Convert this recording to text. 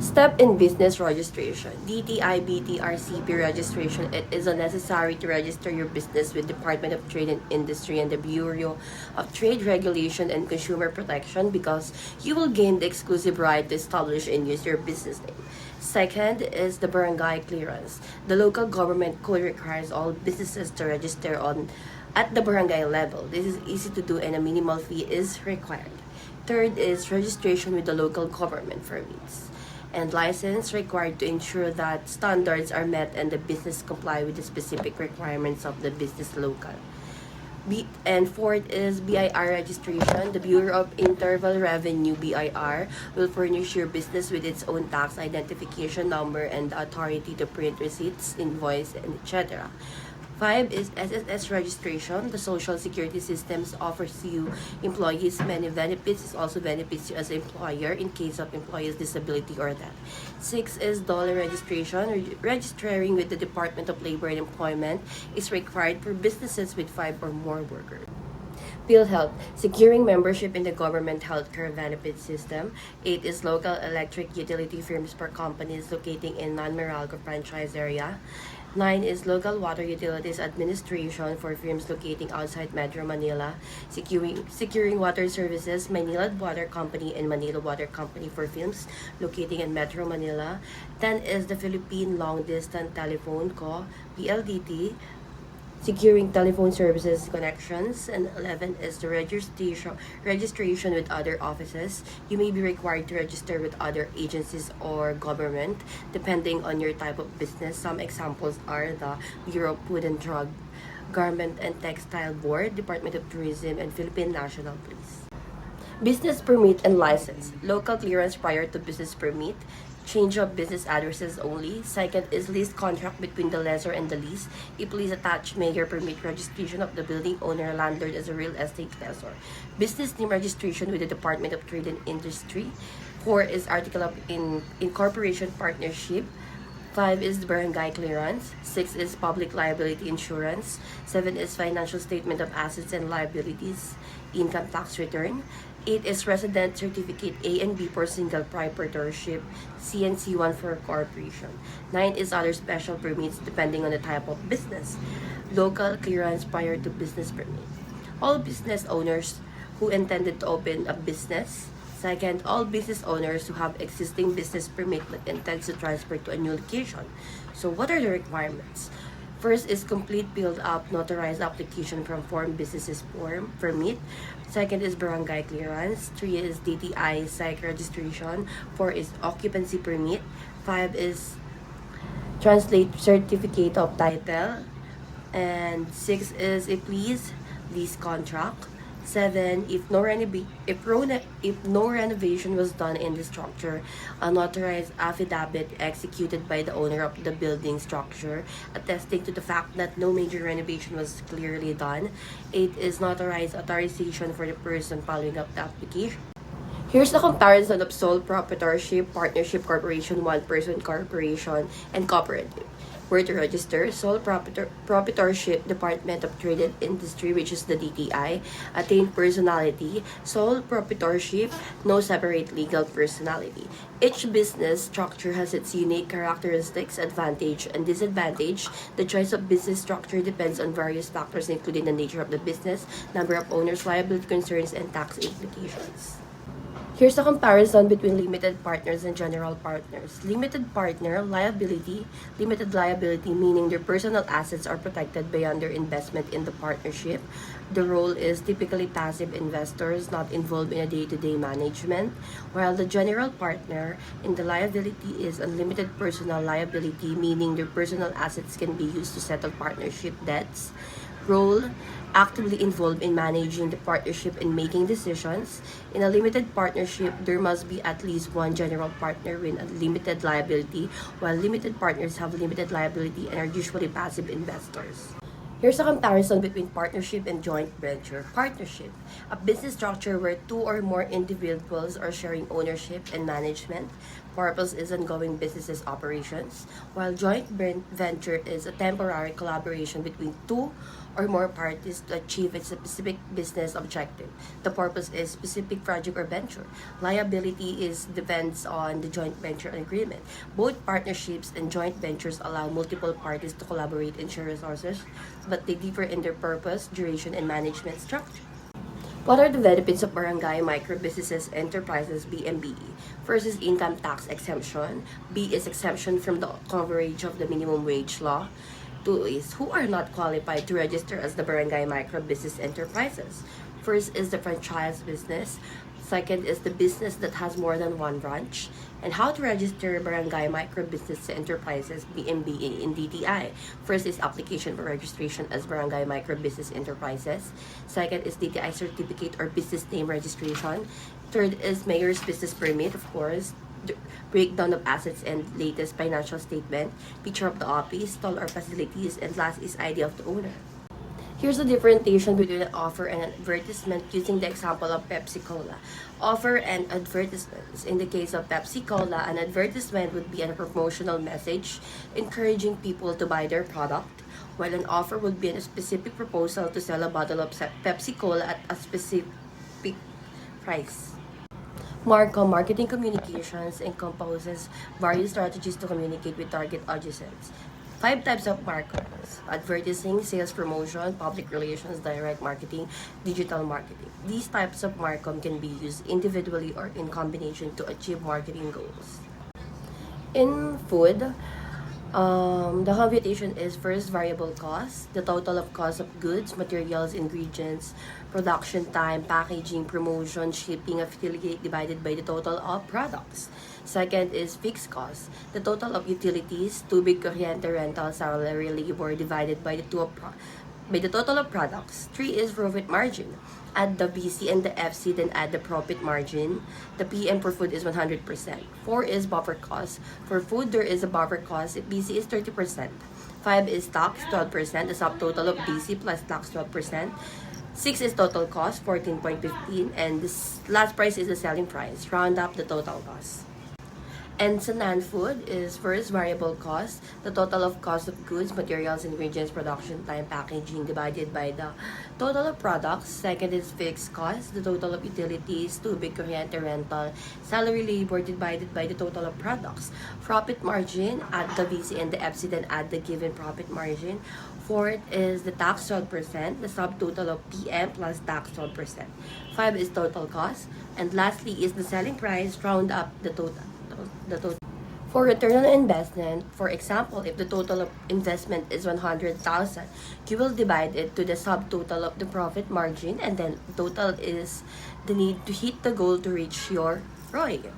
Step in business registration. DTI BTRCP registration. It is necessary to register your business with Department of Trade and Industry and the Bureau of Trade Regulation and Consumer Protection because you will gain the exclusive right to establish and use your business name. Second is the barangay clearance. The local government code requires all businesses to register at the barangay level. This is easy to do and a minimal fee is required. Third is registration with the local government permits and license required to ensure that standards are met and the business comply with the specific requirements of the business local. And fourth is BIR registration. The Bureau of Internal Revenue (BIR) will furnish your business with its own tax identification number and the authority to print receipts, invoice, and etc. 5 is SSS registration. The Social Security Systems offers you employees many benefits. It also benefits you as an employer in case of employee's disability or death. 6 is dollar registration. Registering with the Department of Labor and Employment is required for businesses with 5 or more workers. PhilHealth, securing membership in the government healthcare benefit system. 8 is local electric utility firms for companies locating in non-Meralco franchise area. 9 is local water utilities administration for firms locating outside Metro Manila. Securing water services, Manila Water Company and Manila Water Company for firms locating in Metro Manila. 10 is the Philippine Long Distance Telephone Co. PLDT, securing telephone services connections. And 11 is the registration with other offices. You may be required to register with other agencies or government depending on your type of business. Some examples are the Bureau of Food and Drug, Garment and Textile Board, Department of Tourism, and Philippine National Police. Business permit and license. Local clearance prior to business permit. Change of business addresses only. Second is lease contract between the lessor and the lease. If lease attached, mayor permit registration of the building owner landlord as a real estate lessor. Business name registration with the Department of Trade and Industry. 4 is article of incorporation partnership. 5 is barangay clearance. 6 is public liability insurance. 7 is financial statement of assets and liabilities, income tax return. 8 is resident certificate A and B for single proprietorship, C and C1 for corporation. 9 is other special permits depending on the type of business. Local clearance prior to business permit. All business owners who intended to open a business. Second, all business owners who have existing business permit but intends to transfer to a new location. So what are the requirements? First is complete filled-up notarized application from Form Businesses Form Permit. Second is barangay clearance. 3 is DTI SIC registration. 4 is occupancy permit. 5 is translate certificate of title. And 6 is a lease contract. 7, if no renovation was done in the structure, a notarized affidavit executed by the owner of the building structure attesting to the fact that no major renovation was clearly done. 8 is notarized authorization for the person following up the application. Here's the comparison of sole proprietorship, partnership, corporation, one-person corporation, and cooperative. Where to register? Sole proprietorship, Department of Trade and Industry, which is the DTI. Attain personality. Sole proprietorship, no separate legal personality. Each business structure has its unique characteristics, advantage, and disadvantage. The choice of business structure depends on various factors, including the nature of the business, number of owners, liability concerns, and tax implications. Here's a comparison between limited partners and general partners. Limited partner liability. Limited liability meaning their personal assets are protected beyond their investment in the partnership. The role is typically passive investors not involved in a day-to-day management, while the general partner in the liability is unlimited personal liability meaning their personal assets can be used to settle partnership debts. Role, actively involved in managing the partnership and making decisions. In a limited partnership, there must be at least one general partner with a limited liability, while limited partners have limited liability and are usually passive investors. Here's a comparison between partnership and joint venture. Partnership, a business structure where two or more individuals are sharing ownership and management. Purpose is ongoing business operations, while joint venture is a temporary collaboration between two or more parties to achieve a specific business objective. The purpose is specific project or venture. Liability is depends on the joint venture agreement. Both partnerships and joint ventures allow multiple parties to collaborate and share resources, but they differ in their purpose, duration, and management structure. What are the benefits of barangay microbusinesses enterprises BMBE? First is income tax exemption. B is exemption from the coverage of the minimum wage law. Two is who are not qualified to register as the barangay microbusiness enterprises. First is the franchise business. Second is the business that has more than one branch. And how to register barangay microbusiness enterprises BMBE in DTI. First is application for registration as barangay microbusiness enterprises. Second is DTI certificate or business name registration. Third is mayor's business permit, of course. Breakdown of assets and latest financial statement, picture of the office, stall or facilities, and last is ID of the owner. Here's the differentiation between an offer and an advertisement using the example of Pepsi Cola. Offer and advertisements. In the case of Pepsi Cola, an advertisement would be a promotional message encouraging people to buy their product, while an offer would be a specific proposal to sell a bottle of Pepsi Cola at a specific price. Marcom marketing communications encompasses various strategies to communicate with target audiences. 5 types of marketers: advertising, sales promotion, public relations, direct marketing, digital marketing. These types of Marcom can be used individually or in combination to achieve marketing goals. In food, the computation is first variable cost, the total of cost of goods, materials, ingredients, production time, packaging, promotion, shipping, affiliate divided by the total of products. Second is fixed cost, the total of utilities, tubig, kuryente, rental, salary, labor divided by the total of products. 3 is profit margin. Add the BC and the FC, then add the profit margin. The PM for food is 100%. 4 is buffer cost. For food, there is a buffer cost. BC is 30%. 5 is tax, 12%. The subtotal of BC plus tax, 12%. 6 is total cost, 14.15. And this last price is the selling price. Round up the total cost. And sa non-food is first variable cost, the total of cost of goods, materials, ingredients, production time, packaging divided by the total of products. Second is fixed cost, the total of utilities, tubig, kuryente, rental, salary, labor divided by the total of products. Profit margin, add the VC and the FC, then add the given profit margin. Fourth is the tax 12%, the subtotal of PM plus tax 12%. 5 is total cost. And lastly is the selling price, round up the total. For return on investment, for example, if the total of investment is 100,000, you will divide it to the subtotal of the profit margin, and then total is the need to hit the goal to reach your ROI.